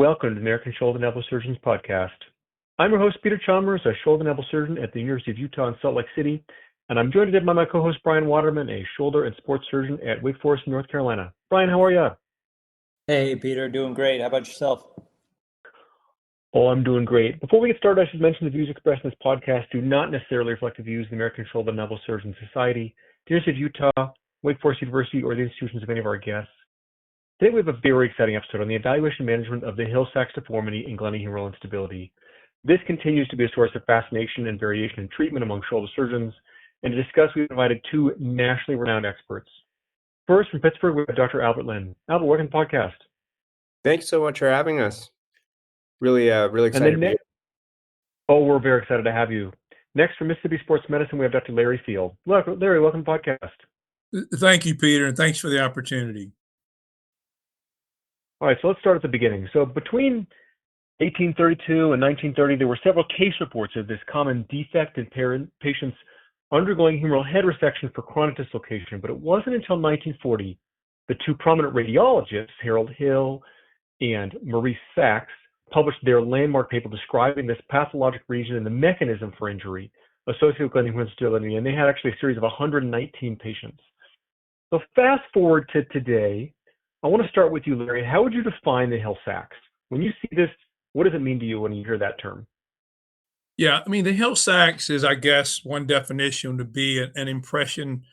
welcome to the American Shoulder and Elbow Surgeons podcast. I'm your host, Peter Chalmers, a shoulder and elbow surgeon at the University of Utah in Salt Lake City, and I'm joined today by my co-host, Brian Waterman, a shoulder and sports surgeon at Wake Forest, North Carolina. Brian, how are you? Hey, Peter, doing great. How about yourself? Oh, I'm doing great. Before we get started, I should mention the views expressed in this podcast do not necessarily reflect the views of the American Shoulder and Elbow Surgeons Society, the University of Utah, Wake Forest University, or the institutions of any of our guests. Today we have a very exciting episode on the evaluation and management of the Hill-Sachs deformity and glenohumeral instability. This continues to be a source of fascination and variation in treatment among shoulder surgeons, and to discuss, we've invited two nationally renowned experts. First, from Pittsburgh, we have Dr. Albert Lin. Albert, welcome to the podcast. Thanks so much for having us. Really excited. We're very excited to have you. Next, from Mississippi Sports Medicine, we have Dr. Larry Field. Larry, welcome to the podcast. Thank you, Peter, and thanks for the opportunity. All right, so let's start at the beginning. So between 1832 and 1930, there were several case reports of this common defect in patients undergoing humeral head resection for chronic dislocation, but it wasn't until 1940 the two prominent radiologists, Harold Hill and Maurice Sachs, published their landmark paper describing this pathologic region and the mechanism for injury associated with glenohumeral instability, and they had actually a series of 119 patients. So fast forward to today, I want to start with you, Larry. How would you define the Hill-Sachs? When you see this, what does it mean to you when you hear that term? Yeah, I mean, the Hill-Sachs is, I guess, one definition to be an impression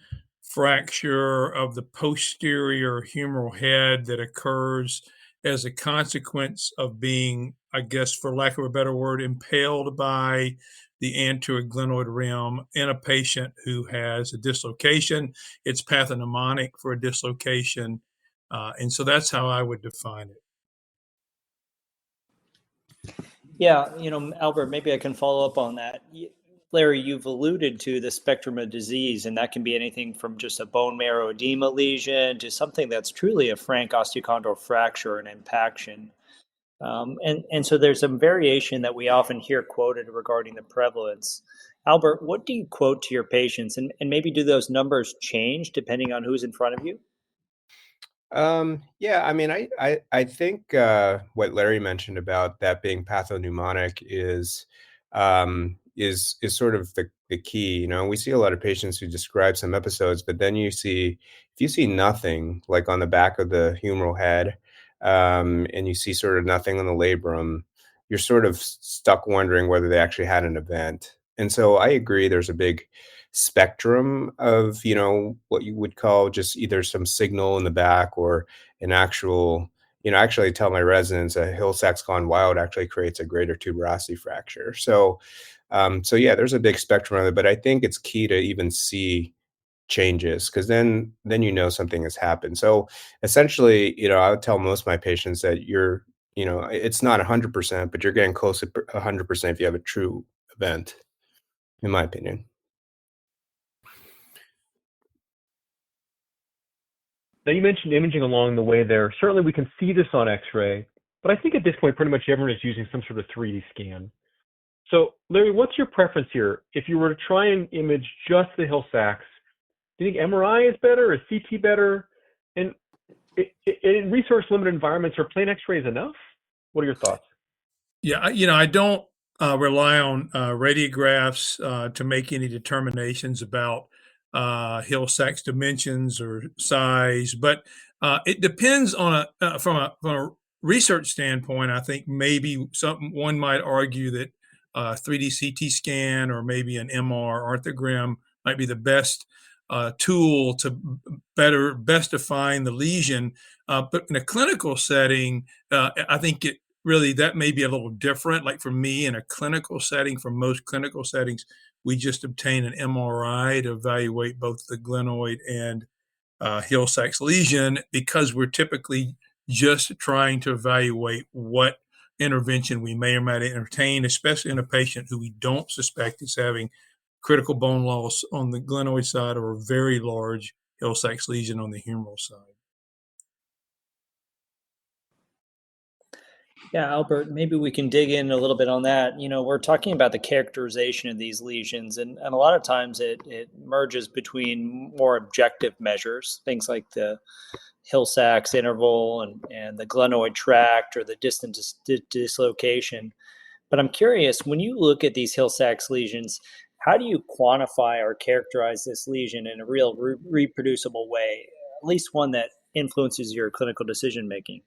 fracture of the posterior humeral head that occurs as a consequence of being, I guess, for lack of a better word, impaled by the anterior glenoid rim in a patient who has a dislocation. It's pathognomonic for a dislocation. And so that's how I would define it. Yeah, Albert, maybe I can follow up on that. Larry, you've alluded to the spectrum of disease, and that can be anything from just a bone marrow edema lesion to something that's truly a frank osteochondral fracture and impaction. And so there's some variation that we often hear quoted regarding the prevalence. Albert, what do you quote to your patients, and maybe do those numbers change depending on who's in front of you? Yeah, I mean, I think what Larry mentioned about that being pathognomonic is sort of the key. We see a lot of patients who describe some episodes, but then if you see nothing, like on the back of the humeral head, and you see sort of nothing on the labrum, you're sort of stuck wondering whether they actually had an event. And so I agree, there's a big spectrum of, what you would call just either some signal in the back or an actual, actually I tell my residents a Hill-Sachs gone wild actually creates a greater tuberosity fracture. So yeah, there's a big spectrum of it, but I think it's key to even see changes, because then something has happened. So essentially, I would tell most of my patients that it's not 100%, but you're getting close to 100% if you have a true event, in my opinion. Now, you mentioned imaging along the way there. Certainly we can see this on x-ray, but I think at this point pretty much everyone is using some sort of 3D scan. So Larry, what's your preference here? If you were to try and image just the Hill-Sachs, do you think MRI is better or CT better? And in resource-limited environments, are plain x-rays enough? What are your thoughts? Yeah, I don't rely on radiographs to make any determinations about Hill-Sachs dimensions or size, but it depends on from a research standpoint. I think maybe one might argue that 3D CT scan or maybe an MR arthrogram might be the best tool to best define the lesion. But in a clinical setting, I think that may be a little different. Like for me, in a clinical setting, for most clinical settings, we just obtain an MRI to evaluate both the glenoid and Hill-Sachs lesion, because we're typically just trying to evaluate what intervention we may or may not entertain, especially in a patient who we don't suspect is having critical bone loss on the glenoid side or a very large Hill-Sachs lesion on the humeral side. Yeah, Albert, maybe we can dig in a little bit on that. We're talking about the characterization of these lesions, and a lot of times it merges between more objective measures, things like the Hill-Sachs interval and the glenoid tract or the distant dislocation. But I'm curious, when you look at these Hill-Sachs lesions, how do you quantify or characterize this lesion in a real reproducible way, at least one that influences your clinical decision making?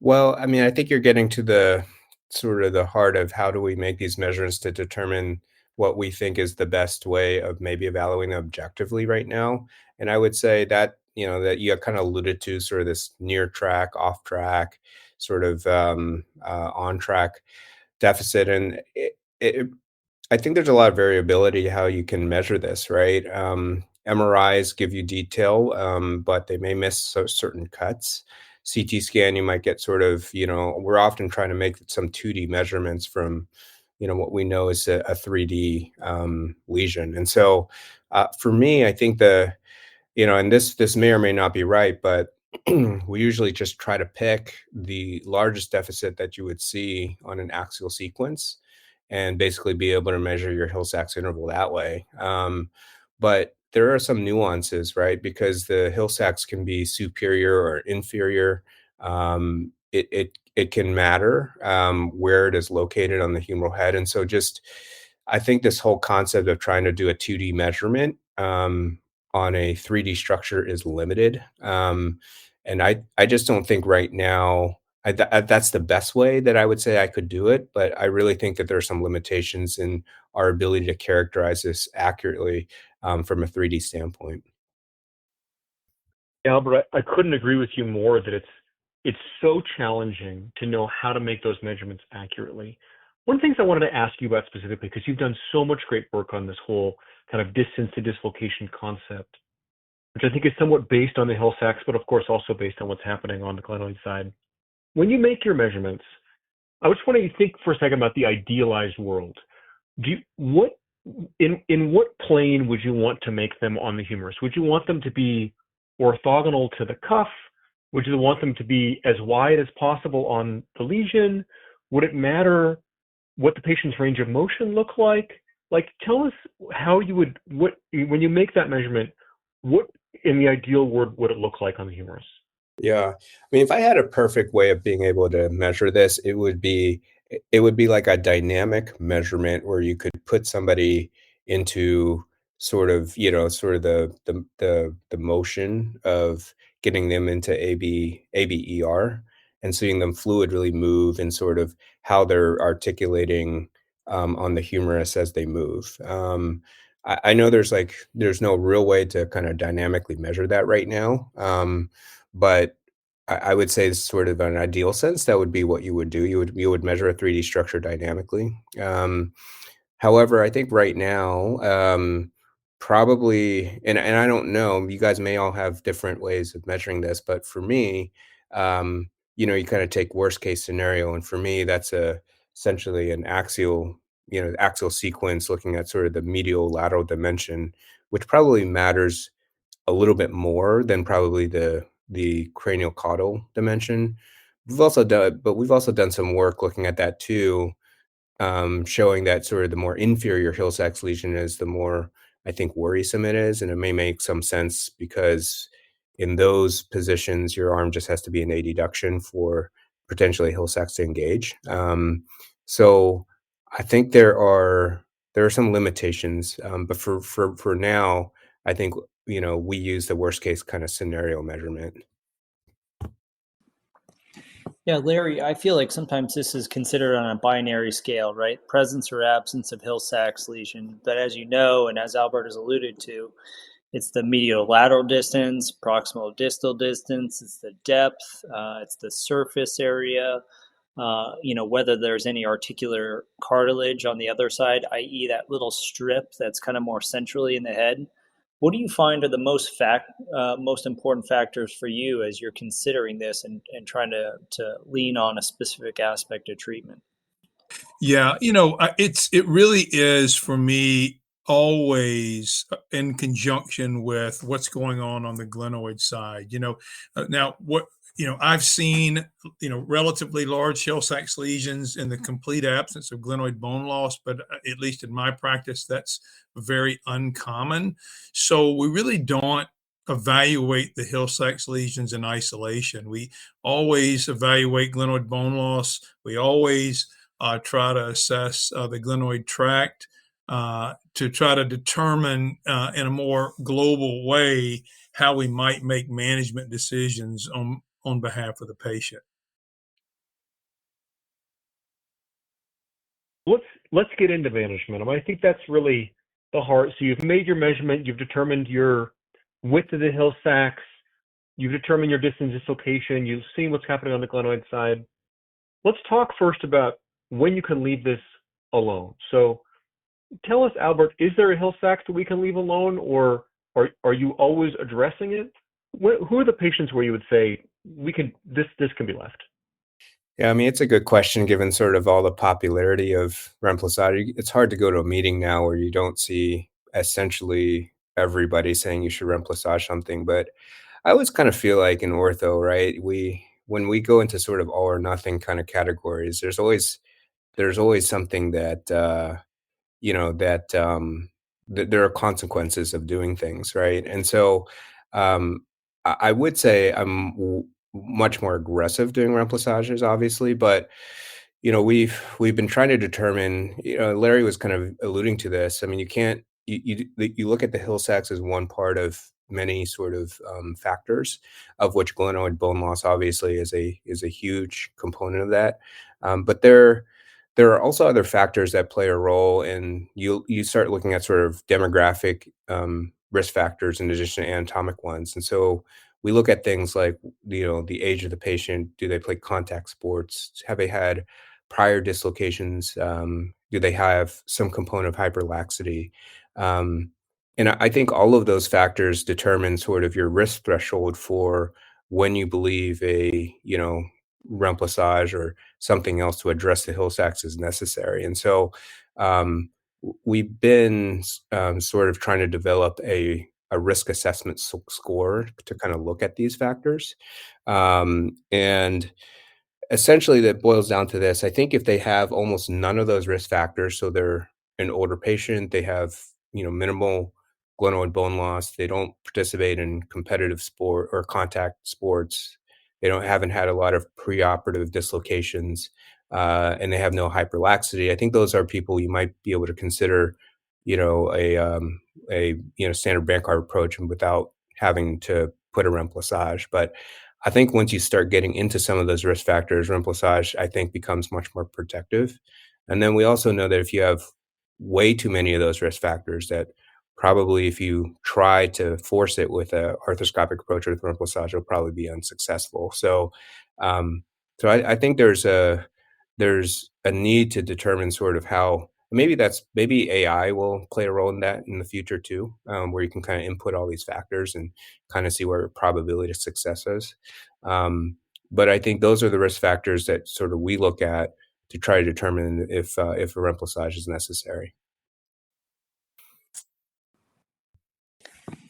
Well, I mean, I think you're getting to the sort of the heart of how do we make these measurements to determine what we think is the best way of maybe evaluating them objectively right now. And I would say that, that you kind of alluded to sort of this near track, off track, sort of on track deficit. And I think there's a lot of variability how you can measure this, right? MRIs give you detail, but they may miss certain cuts. CT scan, you might get sort of, we're often trying to make some 2D measurements from, what we know is a 3D lesion. And so for me, I think and this may or may not be right, but we usually just try to pick the largest deficit that you would see on an axial sequence and basically be able to measure your Hill-Sachs interval that way. But there are some nuances, right? Because the Hill-Sachs can be superior or inferior. It can matter where it is located on the humeral head, and so I think this whole concept of trying to do a 2D measurement on a 3D structure is limited. And I just don't think right now that's the best way that I would say I could do it. But I really think that there are some limitations in our ability to characterize this accurately from a 3D standpoint. Albert, I couldn't agree with you more that it's so challenging to know how to make those measurements accurately. One of the things I wanted to ask you about specifically, because you've done so much great work on this whole kind of distance to dislocation concept, which I think is somewhat based on the Hill-Sachs, but of course also based on what's happening on the glenoid side. When you make your measurements, I just want you to think for a second about the idealized world. In what plane would you want to make them on the humerus? Would you want them to be orthogonal to the cuff? Would you want them to be as wide as possible on the lesion? Would it matter what the patient's range of motion look like? Like, tell us how you would, when you make that measurement, what in the ideal world would it look like on the humerus? Yeah. I mean, if I had a perfect way of being able to measure this, it would be like a dynamic measurement where you could put somebody into sort of the motion of getting them into ABER and seeing them fluidly move and sort of how they're articulating on the humerus as they move. I know there's no real way to kind of dynamically measure that right now. But I would say sort of an ideal sense, that would be what you would do. You would measure a 3D structure dynamically. However, I think right now, probably, and I don't know, you guys may all have different ways of measuring this, but for me, you kind of take worst case scenario, and for me, that's essentially an axial sequence looking at sort of the medial lateral dimension, which probably matters a little bit more than probably the cranial caudal dimension. We've also done some work looking at that too, showing that sort of the more inferior Hill-Sachs lesion is, the more I think worrisome it is, and it may make some sense because in those positions, your arm just has to be in adduction for potentially Hill-Sachs to engage. So I think there are some limitations, but for now, I think we use the worst case kind of scenario measurement. Yeah, Larry, I feel like sometimes this is considered on a binary scale, right? Presence or absence of Hill-Sachs lesion. But as you know, and as Albert has alluded to, it's the medial-lateral distance, proximal distal distance, it's the depth, it's the surface area, whether there's any articular cartilage on the other side, i.e. that little strip that's kind of more centrally in the head. What do you find are the most important factors for you as you're considering this and trying to lean on a specific aspect of treatment? Yeah, it really is for me always in conjunction with what's going on the glenoid side. Now I've seen, relatively large Hill-Sachs lesions in the complete absence of glenoid bone loss, but at least in my practice, that's very uncommon. So we really don't evaluate the Hill-Sachs lesions in isolation. We always evaluate glenoid bone loss. We always try to assess the glenoid tract to try to determine in a more global way how we might make management decisions on behalf of the patient. Let's get into management. I think that's really the heart. So you've made your measurement, you've determined your width of the Hill-Sachs, you've determined your distance dislocation, you've seen what's happening on the glenoid side. Let's talk first about when you can leave this alone. So tell us, Albert, is there a Hill-Sachs that we can leave alone, or are you always addressing it? Who are the patients where you would say this can be left? Yeah, I mean, it's a good question given sort of all the popularity of Remplacade. It's hard to go to a meeting now where you don't see essentially everybody saying you should Remplacage something. But I always kind of feel like in ortho, right? When we go into sort of all or nothing kind of categories, there's always something that you know that there are consequences of doing things, right? And so I would say much more aggressive doing remplaçages, obviously, but we've been trying to determine. Larry was kind of alluding to this. I mean, you can't you look at the Hill-Sachs as one part of many sort of factors, of which glenoid bone loss obviously is a huge component of that. But there are also other factors that play a role, and you start looking at sort of demographic risk factors in addition to anatomic ones. And so we look at things like the age of the patient. Do they play contact sports? Have they had prior dislocations? Do they have some component of hyperlaxity? Um, and I think all of those factors determine sort of your risk threshold for when you believe a remplissage or something else to address the Hill-Sachs is necessary. And so we've been sort of trying to develop a risk assessment score to kind of look at these factors. And essentially that boils down to this. I think if they have almost none of those risk factors, so they're an older patient, they have minimal glenoid bone loss, they don't participate in competitive sport or contact sports, they haven't had a lot of preoperative dislocations, and they have no hyperlaxity. I think those are people you might be able to consider, a standard Bankart approach and without having to put a remplissage. But I think once you start getting into some of those risk factors, remplissage, I think, becomes much more protective. And then we also know that if you have way too many of those risk factors, that probably if you try to force it with a arthroscopic approach or with remplissage, it'll probably be unsuccessful. So, I think there's a need to determine sort of how maybe AI will play a role in that in the future too, where you can kind of input all these factors and kind of see where probability of success is. But I think those are the risk factors that sort of we look at to try to determine if a remplissage is necessary.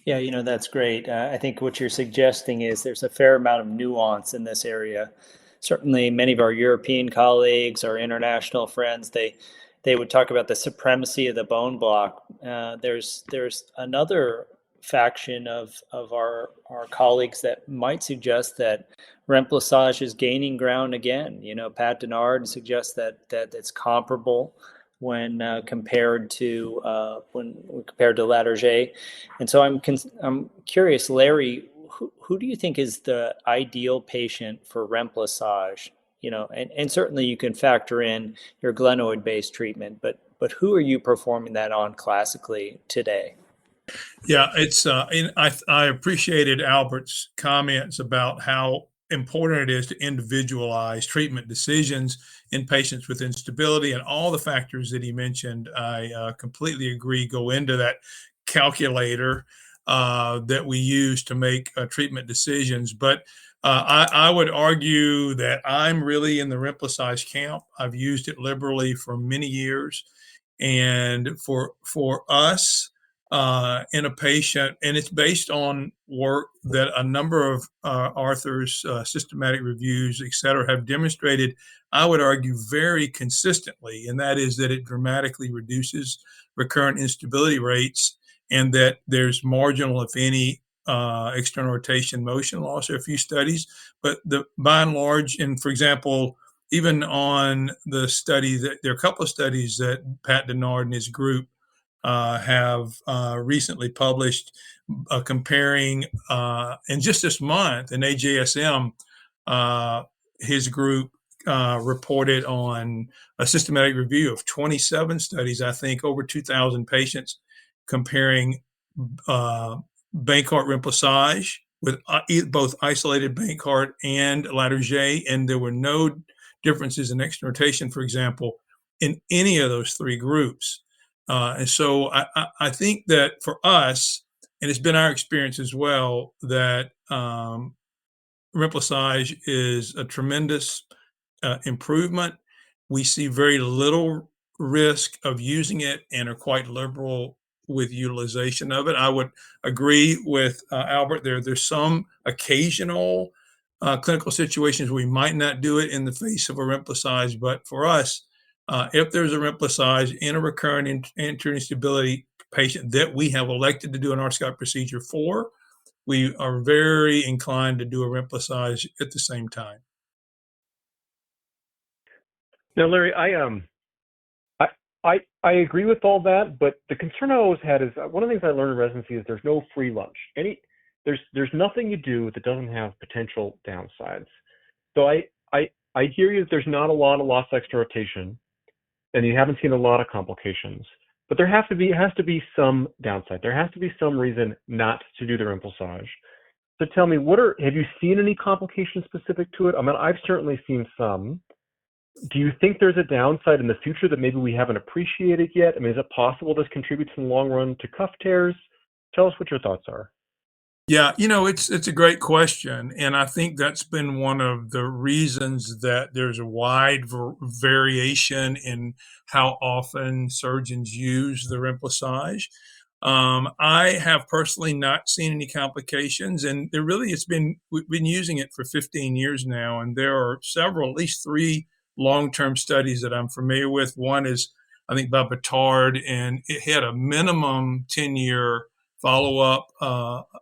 Yeah, that's great. I think what you're suggesting is there's a fair amount of nuance in this area. Certainly, many of our European colleagues, our international friends, they would talk about the supremacy of the bone block. There's another faction of our colleagues that might suggest that remplissage is gaining ground again. Pat Denard suggests that it's comparable when compared to Latarjet. And so I'm curious, Larry, who do you think is the ideal patient for remplissage? And certainly you can factor in your glenoid-based treatment, but who are you performing that on classically today? Yeah, I appreciated Albert's comments about how important it is to individualize treatment decisions in patients with instability, and all the factors that he mentioned. I completely agree go into that calculator that we use to make treatment decisions. But I would argue that I'm really in the remplissage camp. I've used it liberally for many years, and for us, in a patient, and it's based on work that a number of authors, systematic reviews, et cetera, have demonstrated, I would argue, very consistently, and that is that it dramatically reduces recurrent instability rates, and that there's marginal, if any, external rotation motion loss. There are a few studies, but by and large, and for example, even on the study, that there are a couple of studies that Pat Denard and his group have recently published, comparing, and just this month in AJSM, his group reported on a systematic review of 27 studies, I think over 2,000 patients, comparing Bankart remplissage with both isolated Bankart and Latarjet, and there were no differences in external rotation, for example, in any of those three groups. And so I think that for us, and it's been our experience as well, that remplissage is a tremendous improvement. We see very little risk of using it and are quite liberal with utilization of it. I would agree with Albert. There's some occasional clinical situations we might not do it in the face of a remplissage, but for us, if there's a remplissage in a recurrent anterior instability patient that we have elected to do an arthroscopic procedure for, we are very inclined to do a remplissage at the same time. Now, Larry, I agree with all that, but the concern I always had is one of the things I learned in residency is there's no free lunch. There's nothing you do that doesn't have potential downsides. So I hear you that there's not a lot of loss external rotation, and you haven't seen a lot of complications, but there has to be some downside. There has to be some reason not to do the remplissage. So tell me, have you seen any complications specific to it? I mean, I've certainly seen some. Do you think there's a downside in the future that maybe we haven't appreciated yet? I mean, is it possible this contributes in the long run to cuff tears? Tell us what your thoughts are. Yeah, it's a great question, and I think that's been one of the reasons that there's a wide variation in how often surgeons use the remplissage. I have personally not seen any complications, and we've been using it for 15 years now, and there are several, at least 3 long-term studies that I'm familiar with. One is, I think, by Batard, and it had a minimum 10-year follow-up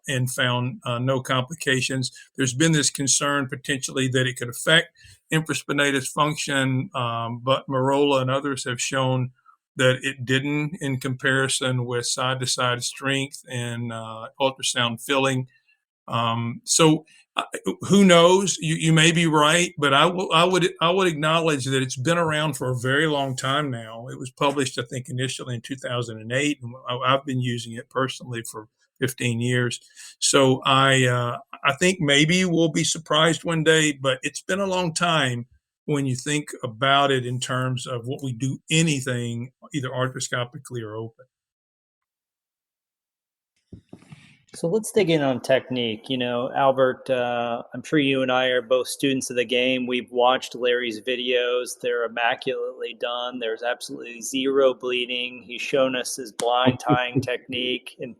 and found no complications. There's been this concern potentially that it could affect infraspinatus function, but Marola and others have shown that it didn't in comparison with side-to-side strength and ultrasound filling. So who knows? You may be right, but I would acknowledge that it's been around for a very long time now. It was published, I think, initially in 2008, and I've been using it personally for 15 years. So I think maybe we'll be surprised one day, but it's been a long time when you think about it in terms of what we do anything either arthroscopically or open. So let's dig in on technique. Albert, I'm sure you and I are both students of the game. We've watched Larry's videos. They're immaculately done. There's absolutely zero bleeding. He's shown us his blind tying technique and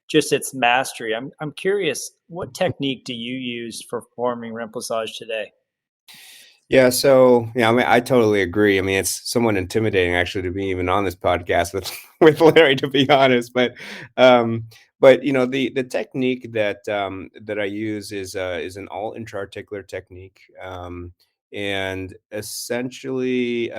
just its mastery. I'm curious, what technique do you use for performing remplissage today? Yeah, so I mean, I totally agree. I mean, it's somewhat intimidating actually to be even on this podcast with Larry, to be honest. But the technique that I use is an all intra-articular technique, and essentially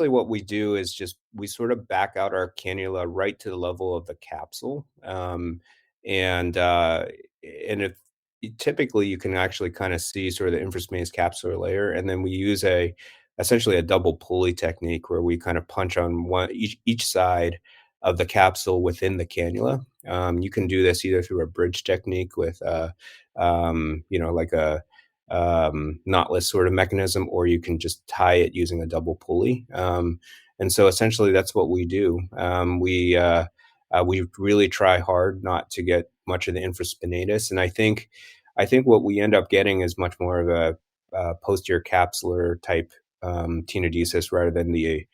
what we do is just we sort of back out our cannula right to the level of the capsule, and if typically you can actually kind of see sort of the infraspinatus capsular layer, and then we use essentially a double pulley technique where we kind of punch on each side of the capsule within the cannula. You can do this either through a bridge technique with like a knotless sort of mechanism, or you can just tie it using a double pulley. And so essentially that's what we do. We really try hard not to get much of the infraspinatus, and I think what we end up getting is much more of a posterior capsular type tenodesis rather than the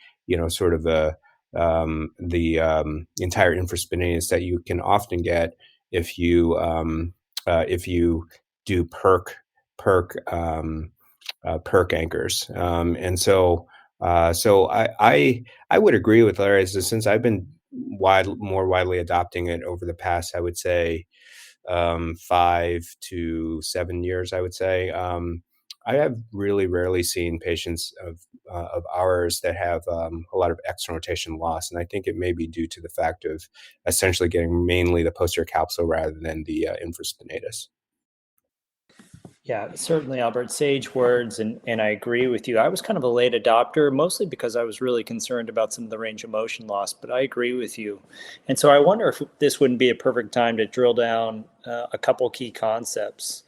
sort of a entire infraspinatus that you can often get if you do perk anchors. And so I would agree with Larry, since I've been more widely adopting it over the past, I would say 5 to 7 years, I would say. I have really rarely seen patients of ours that have a lot of external rotation loss, and I think it may be due to the fact of essentially getting mainly the posterior capsule rather than the infraspinatus. Yeah, certainly, Albert. Sage words, and I agree with you. I was kind of a late adopter, mostly because I was really concerned about some of the range of motion loss, but I agree with you. And so I wonder if this wouldn't be a perfect time to drill down a couple key concepts.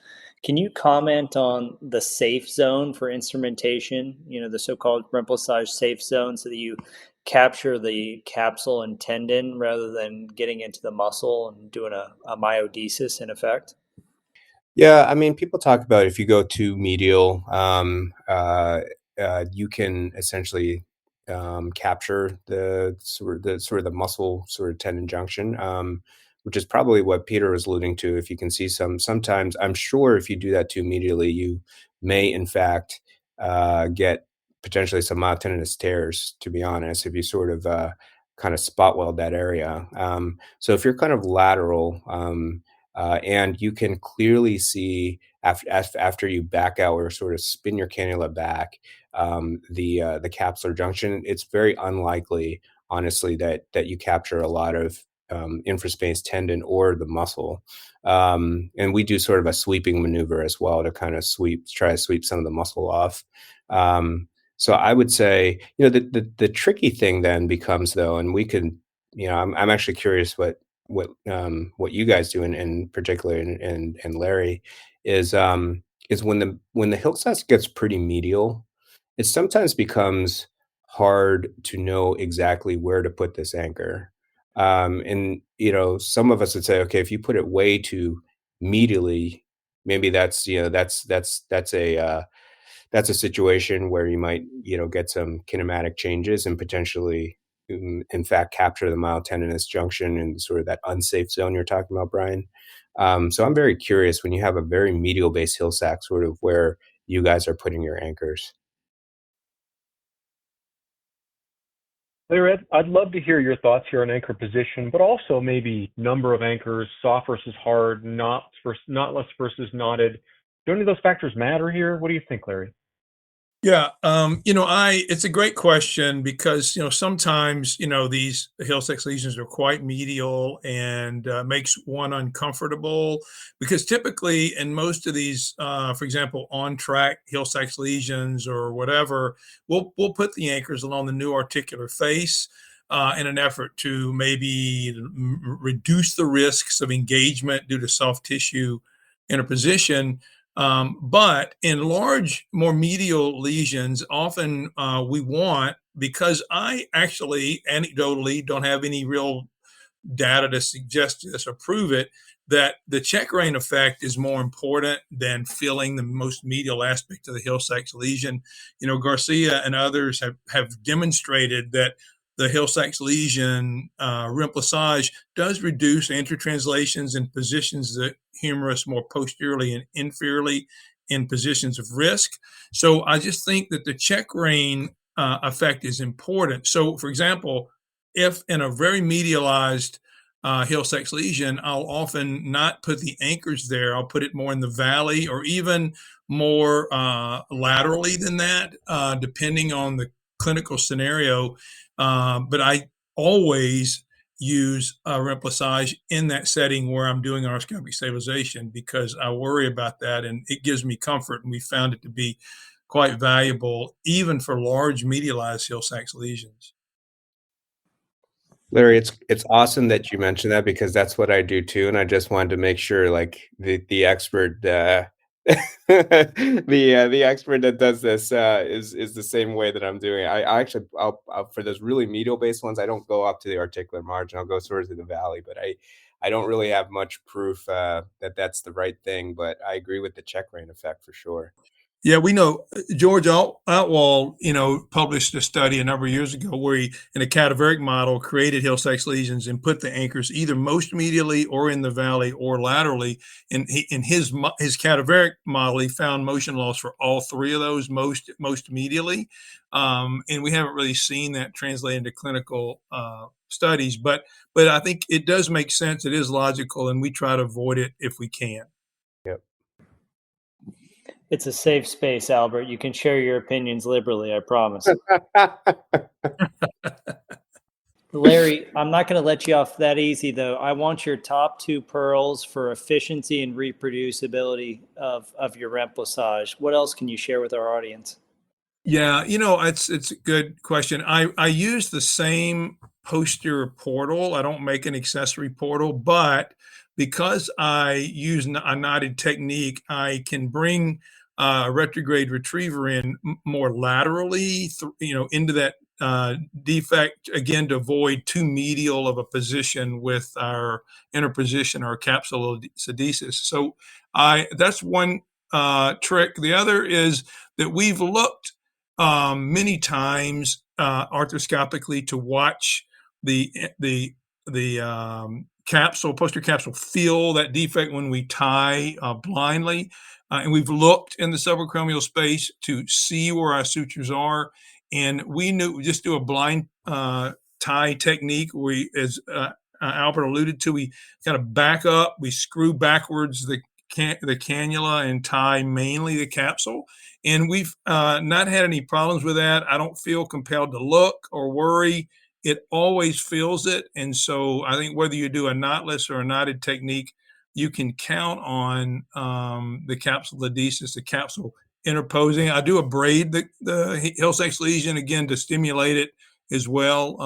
Can you comment on the safe zone for instrumentation, the so-called remplissage safe zone, so that you capture the capsule and tendon rather than getting into the muscle and doing a myodesis in effect? Yeah, I mean, people talk about if you go too medial, you can essentially capture the muscle sort of tendon junction, which is probably what Peter was alluding to. If you can see sometimes, I'm sure if you do that too medially, you may in fact get potentially some myotendinous tears. To be honest, if you sort of kind of spot weld that area. So if you're kind of lateral. And you can clearly see after you back out or sort of spin your cannula back, the capsular junction. It's very unlikely, honestly, that you capture a lot of infraspinatus tendon or the muscle. And we do sort of a sweeping maneuver as well to kind of try to sweep some of the muscle off. So I would say, the tricky thing then becomes though, and we could, I'm actually curious what you guys do in particular, and Larry, is when the Hill-Sachs gets pretty medial, it sometimes becomes hard to know exactly where to put this anchor. And some of us would say, okay, if you put it way too medially, maybe that's a situation where you might, get some kinematic changes and potentially, in fact, capture the myotendinous junction and sort of that unsafe zone you're talking about, Brian. So I'm very curious when you have a very medial based Hill-Sachs, sort of where you guys are putting your anchors. Larry, I'd love to hear your thoughts here on anchor position, but also maybe number of anchors, soft versus hard, knotless versus knotted. Do any of those factors matter here? What do you think, Larry? Yeah, it's a great question because, sometimes, these Hill-Sachs lesions are quite medial and makes one uncomfortable because typically in most of these, for example, on-track Hill-Sachs lesions or whatever, we'll put the anchors along the new articular face in an effort to maybe reduce the risks of engagement due to soft tissue interposition. But in large, more medial lesions, often we want, because I actually anecdotally don't have any real data to suggest this or prove it, that the check rein effect is more important than filling the most medial aspect of the Hill-Sachs lesion. Garcia and others have demonstrated that the Hill-Sachs lesion remplissage does reduce intertranslations and positions the humerus more posteriorly and inferiorly in positions of risk. So I just think that the check rein effect is important. So, for example, if in a very medialized Hill-Sachs lesion, I'll often not put the anchors there. I'll put it more in the valley or even more laterally than that, depending on the clinical scenario. But I always use a remplissage in that setting where I'm doing arthroscopic stabilization because I worry about that and it gives me comfort. And we found it to be quite valuable, even for large medialized Hill-Sachs lesions. Larry, it's awesome that you mentioned that because that's what I do too, and I just wanted to make sure, like the expert, the expert that does this is the same way that I'm doing it. I actually, I'll for those really medial based ones, I don't go up to the articular margin. I'll go sort of to the valley, but I don't really have much proof that that's the right thing. But I agree with the check rein effect for sure. Yeah, we know George Outwall, published a study a number of years ago where he, in a cadaveric model, created Hill-Sachs lesions and put the anchors either most medially or in the valley or laterally. And in his cadaveric model, he found motion loss for all three of those most medially. And we haven't really seen that translate into clinical studies, but I think it does make sense. It is logical, and we try to avoid it if we can. Yep. It's a safe space, Albert. You can share your opinions liberally, I promise. Larry, I'm not going to let you off that easy, though. I want your top two pearls for efficiency and reproducibility of your remplissage. What else can you share with our audience? Yeah, it's a good question. I use the same posterior portal. I don't make an accessory portal, but because I use a knotted technique, I can bring a retrograde retriever in more laterally, into that defect, again, to avoid too medial of a position with our interposition or capsulodesis. So that's one trick. The other is that we've looked many times arthroscopically to watch the posterior capsule feel that defect when we tie blindly. And we've looked in the subacromial space to see where our sutures are. And we just do a blind tie technique. As Albert alluded to, we kind of back up, we screw backwards the cannula and tie mainly the capsule. And we've not had any problems with that. I don't feel compelled to look or worry. It always feels it. And so I think whether you do a knotless or a knotted technique, you can count on the capsulodesis, the capsule interposing. I do abrade the Hill-Sachs lesion, again, to stimulate it as well.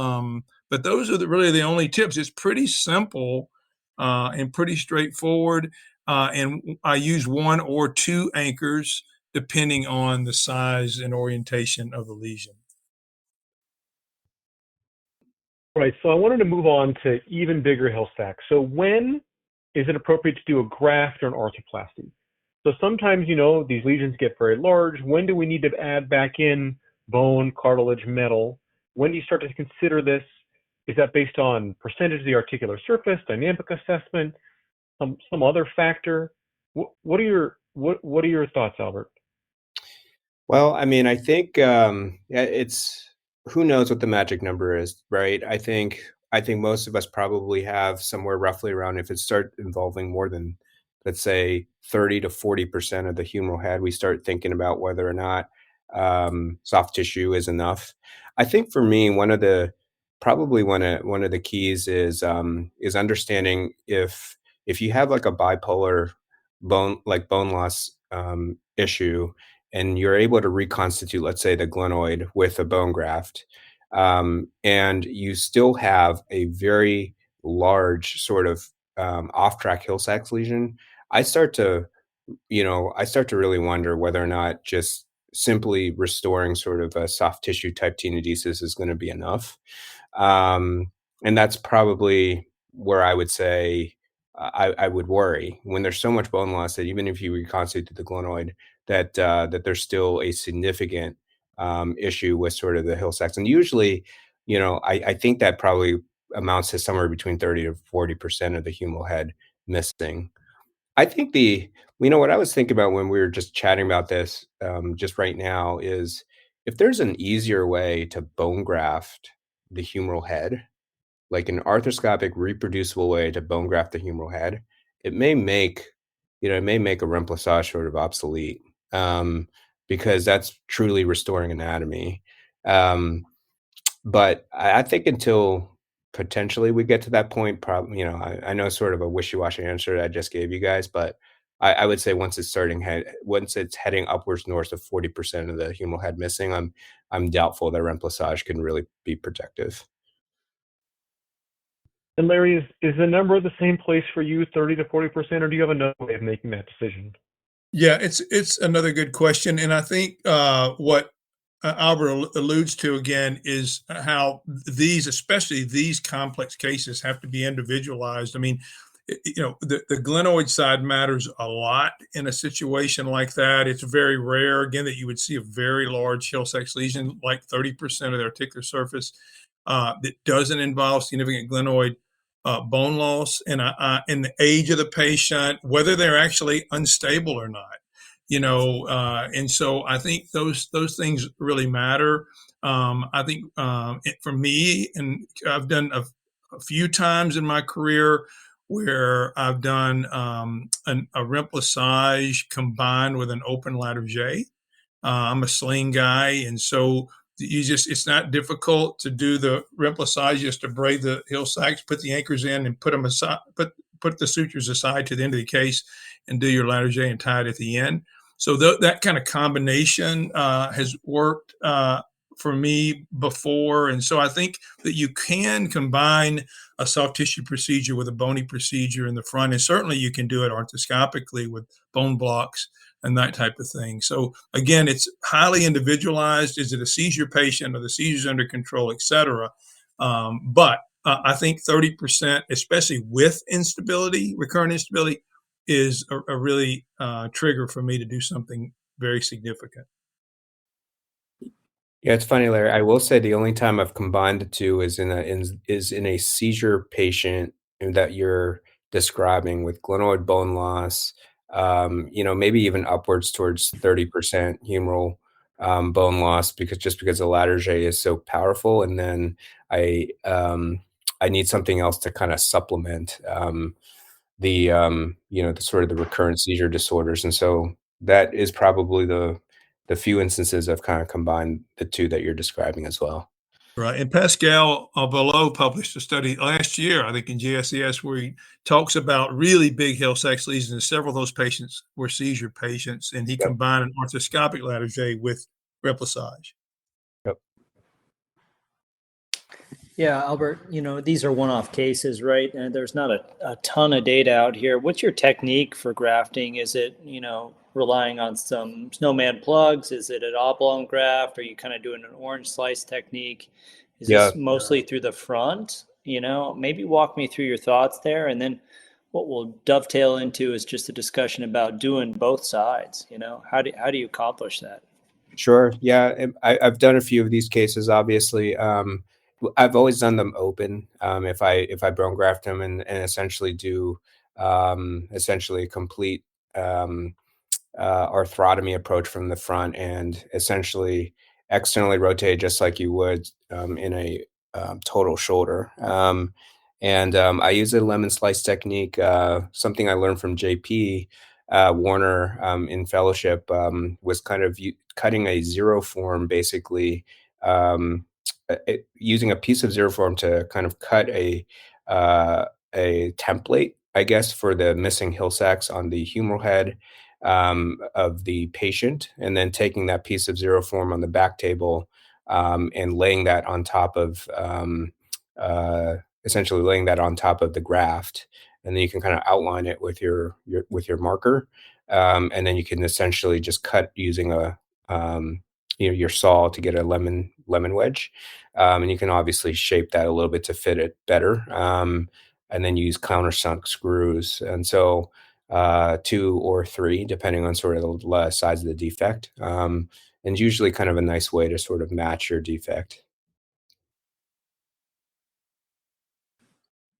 But those are really the only tips. It's pretty simple and pretty straightforward. And I use one or two anchors depending on the size and orientation of the lesion. Right. So I wanted to move on to even bigger Hill-Sachs. So when is it appropriate to do a graft or an arthroplasty? So sometimes, these lesions get very large. When do we need to add back in bone, cartilage, metal? When do you start to consider this? Is that based on percentage of the articular surface, dynamic assessment, some other factor? What are your thoughts, Albert? Well, I mean, I think it's who knows what the magic number is, right? I think most of us probably have somewhere roughly around, if it starts involving more than, let's say, 30 to 40% of the humeral head, we start thinking about whether or not soft tissue is enough. I think for me, one of the keys is understanding if you have like a bipolar bone loss issue, and you're able to reconstitute, let's say, the glenoid with a bone graft, and you still have a very large sort of off-track Hill-Sachs lesion, I start to really wonder whether or not just simply restoring sort of a soft tissue type tenodesis is going to be enough. And that's probably where I would say I would worry when there's so much bone loss that even if you reconstitute the glenoid, that there's still a significant issue with sort of the Hill-Sachs. And usually, I think that probably amounts to somewhere between 30 to 40% of the humeral head missing. I think what I was thinking about when we were just chatting about this just right now is if there's an easier way to bone graft the humeral head, like an arthroscopic reproducible way to bone graft the humeral head, it may make a remplissage sort of obsolete, because that's truly restoring anatomy. But I think until potentially we get to that point, probably, I know sort of a wishy-washy answer I just gave you guys, but I would say once it's heading upwards north of 40% of the humeral head missing, I'm doubtful that remplissage can really be protective. And Larry, is the number the same place for you, 30 to 40%, or do you have another way of making that decision? Yeah, it's another good question. And I think what Albert alludes to again is how especially these complex cases have to be individualized. I mean, the glenoid side matters a lot in a situation like that. It's very rare, again, that you would see a very large Hill-Sachs lesion, like 30% of the articular surface, that doesn't involve significant glenoid bone loss, and the age of the patient, whether they're actually unstable or not. And so I think those things really matter. I think for me, and I've done a few times in my career where I've done a remplissage combined with an open Latarjet. I'm a sling guy, and so it's not difficult to do the remplissage, just to braid the Hill-Sachs, put the anchors in, and put them aside, put the sutures aside to the end of the case, and do your Latarjet and tie it at the end. So that kind of combination has worked for me before, and so I think that you can combine a soft tissue procedure with a bony procedure in the front, and certainly you can do it arthroscopically with bone blocks and that type of thing. So again, it's highly individualized. Is it a seizure patient? Are the seizures under control, et cetera? But I think 30%, especially with instability, recurrent instability, is a really trigger for me to do something very significant. Yeah, it's funny, Larry. I will say the only time I've combined the two is in a seizure patient that you're describing with glenoid bone loss, maybe even upwards towards 30% humeral bone loss, because the Latarjet is so powerful, and then I need something else to kind of supplement the sort of the recurrent seizure disorders, and so that is probably the few instances I've kind of combined the two that you're describing as well. Right. And Pascal Below published a study last year, I think in GSES, where he talks about really big Hill-Sachs lesions, and several of those patients were seizure patients, and he Yep. combined an arthroscopic Latarjet with remplissage. Yep. Yeah, Albert, these are one-off cases, right? And there's not a ton of data out here. What's your technique for grafting? Is it, relying on some snowman plugs? Is it an oblong graft? Are you kind of doing an orange slice technique? Is Yeah. this mostly through the front? Maybe walk me through your thoughts there. And then what we'll dovetail into is just a discussion about doing both sides. How do you accomplish that? Sure. Yeah, I've done a few of these cases. Obviously, I've always done them open. If I bone graft them and essentially do essentially a complete arthrotomy approach from the front, and essentially externally rotate just like you would in a total shoulder. I use a lemon slice technique, something I learned from JP Warner in fellowship, was kind of cutting a zero form, basically using a piece of zero form to kind of cut a template, I guess, for the missing Hill-Sachs on the humeral head of the patient, and then taking that piece of zero form on the back table and laying that on top of essentially laying that on top of the graft, and then you can kind of outline it with your marker, and then you can essentially just cut using a your saw to get a lemon wedge, and you can obviously shape that a little bit to fit it better, and then use countersunk screws, and so 2 or 3, depending on sort of the size of the defect, and usually kind of a nice way to sort of match your defect.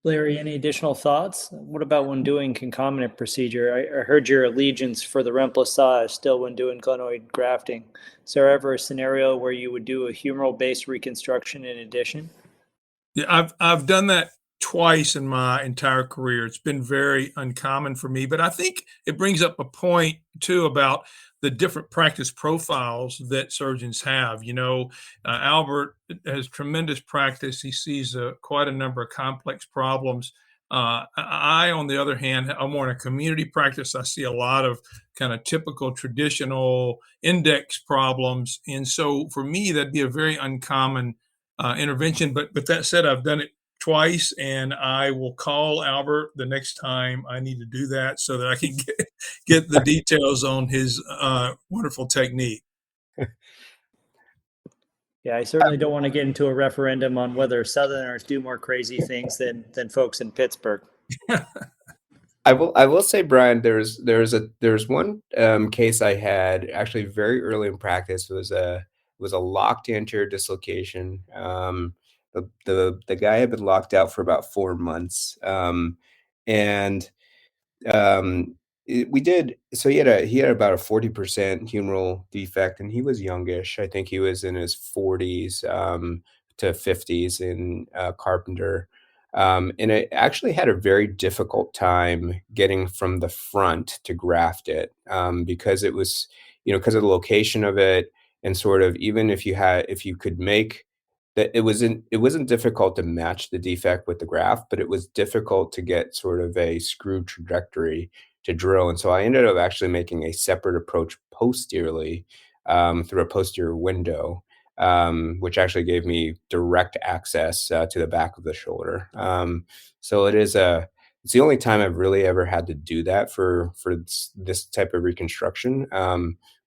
Larry, any additional thoughts? What about when doing concomitant procedure? I heard your allegiance for the remplissage still when doing glenoid grafting. Is there ever a scenario where you would do a humeral-based reconstruction in addition? Yeah, I've done that twice in my entire career. It's been very uncommon for me, but I think it brings up a point too about the different practice profiles that surgeons have. Albert has tremendous practice. He sees quite a number of complex problems. I, on the other hand, I'm more in a community practice. I see a lot of kind of typical traditional index problems. And so for me, that'd be a very uncommon intervention. But that said, I've done it twice, and I will call Albert the next time I need to do that so that I can get the details on his wonderful technique. Yeah, I certainly don't want to get into a referendum on whether Southerners do more crazy things than folks in Pittsburgh. I will say, Brian, there's one case I had actually very early in practice. It was a locked anterior dislocation. The guy had been locked out for about 4 months, and um, we did. So he had about a 40% humeral defect, and he was youngish. I think he was in his 40s to 50s in Carpenter. And I actually had a very difficult time getting from the front to graft it, because it was, because of the location of it, and sort of, even if you could make that, it wasn't difficult to match the defect with the graft, but it was difficult to get sort of a screw trajectory to drill. And so I ended up actually making a separate approach posteriorly, through a posterior window, which actually gave me direct access to the back of the shoulder. So it's the only time I've really ever had to do that for this type of reconstruction.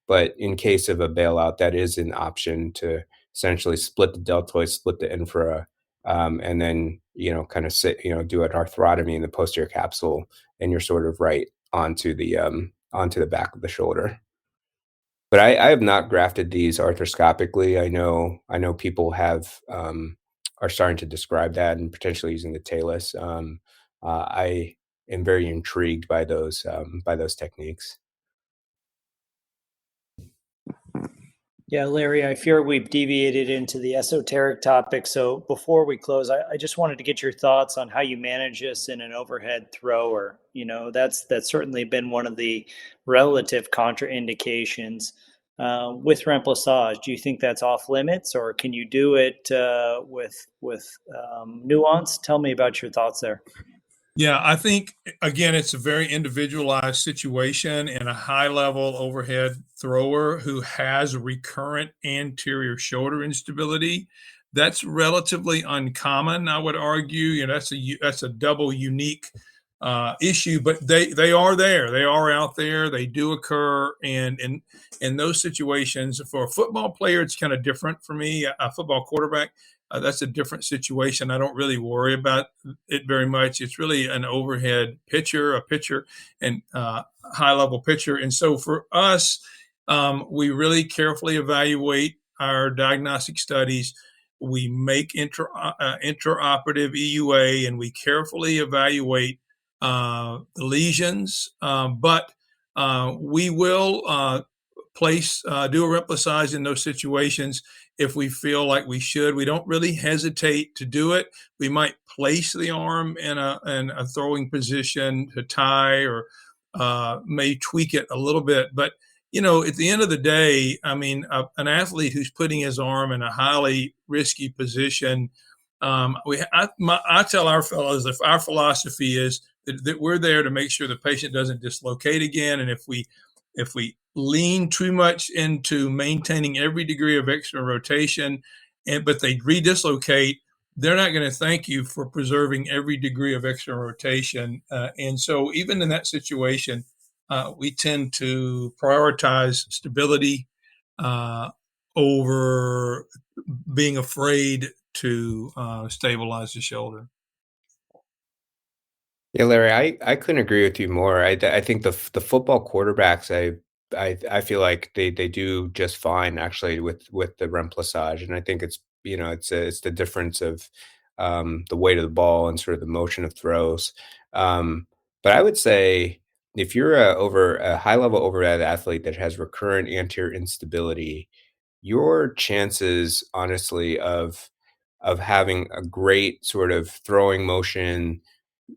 But in case of a bailout, that is an option to essentially split the deltoid, split the infra, and then kind of do an arthrotomy in the posterior capsule, and you're sort of right onto the back of the shoulder. But I have not grafted these arthroscopically. I know people are starting to describe that and potentially using the talus. I am very intrigued by those techniques. Yeah, Larry, I fear we've deviated into the esoteric topic. So before we close, I just wanted to get your thoughts on how you manage this in an overhead thrower. That's certainly been one of the relative contraindications with remplissage. Do you think that's off limits, or can you do it with nuance? Tell me about your thoughts there. Yeah, I think again, it's a very individualized situation, and a high level overhead thrower who has recurrent anterior shoulder instability. That's relatively uncommon, I would argue. That's a double unique issue, but they are there. They are out there. They do occur, and in those situations, for a football player, it's kind of different for me. A football quarterback, that's a different situation. I don't really worry about it very much. It's really an overhead pitcher, a pitcher, and high level pitcher. And so for us, we really carefully evaluate our diagnostic studies. We make intraoperative EUA, and we carefully evaluate the lesions, but we will do a remplissage in those situations if we feel like we should. We don't really hesitate to do it. We might place the arm in a throwing position to tie, or may tweak it a little bit. But at the end of the day, I mean, an athlete who's putting his arm in a highly risky position, I tell our fellows, if our philosophy is that we're there to make sure the patient doesn't dislocate again, and if we lean too much into maintaining every degree of external rotation, but they redislocate, they're not going to thank you for preserving every degree of external rotation. And so even in that situation, we tend to prioritize stability over being afraid to stabilize the shoulder. Yeah, Larry, I couldn't agree with you more. I think the football quarterbacks, I feel like they do just fine actually with the remplissage, and I think it's the difference of the weight of the ball and sort of the motion of throws. But I would say if you're a high level overhead athlete that has recurrent anterior instability, your chances honestly of having a great sort of throwing motion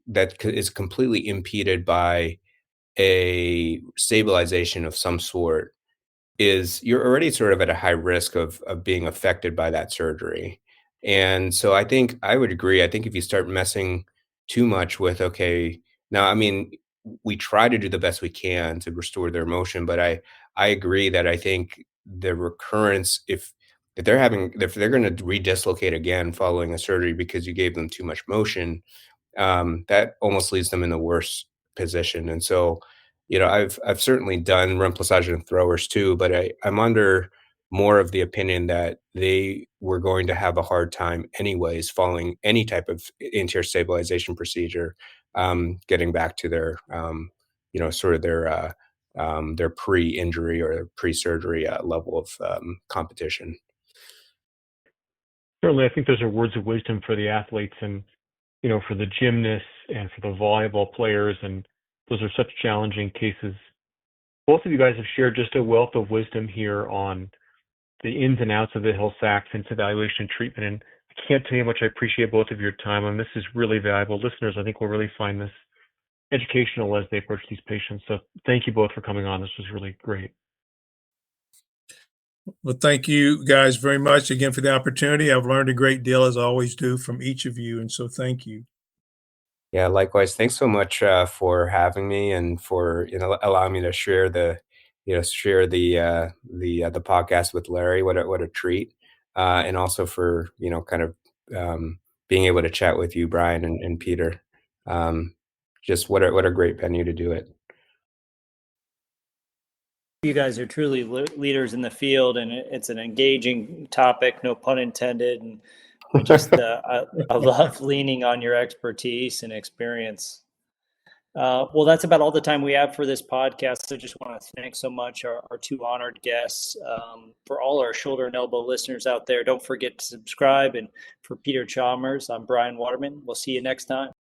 that is completely impeded by a stabilization of some sort, is you're already sort of at a high risk of being affected by that surgery. And so I think I would agree. I think if you start messing too much with, okay, now, I mean, we try to do the best we can to restore their motion, but I agree that I think the recurrence, if they're going to redislocate again following a surgery because you gave them too much motion, that almost leaves them in the worst position. And so, I've certainly done remplissage and throwers too, but I'm under more of the opinion that they were going to have a hard time anyways following any type of anterior stabilization procedure, getting back to their, sort of their pre-injury or pre-surgery level of competition. Certainly, I think those are words of wisdom for the athletes and, for the gymnasts and for the volleyball players. And those are such challenging cases. Both of you guys have shared just a wealth of wisdom here on the ins and outs of the Hill-Sachs and its evaluation and treatment. And I can't tell you how much I appreciate both of your time. And this is really valuable. Listeners, I think, will really find this educational as they approach these patients. So thank you both for coming on. This was really great. Well, thank you guys very much again for the opportunity. I've learned a great deal, as I always do, from each of you. And so thank you. Yeah, likewise. Thanks so much for having me and for allowing me to share the podcast with Larry. What a treat, and also for kind of being able to chat with you, Brian and Peter. Just what a great venue to do it. You guys are truly leaders in the field, and it's an engaging topic, no pun intended. And we just, I love leaning on your expertise and experience. Well, that's about all the time we have for this podcast. So just want to thank so much our two honored guests. For all our shoulder and elbow listeners out there, don't forget to subscribe. And for Peter Chalmers, I'm Brian Waterman. We'll see you next time.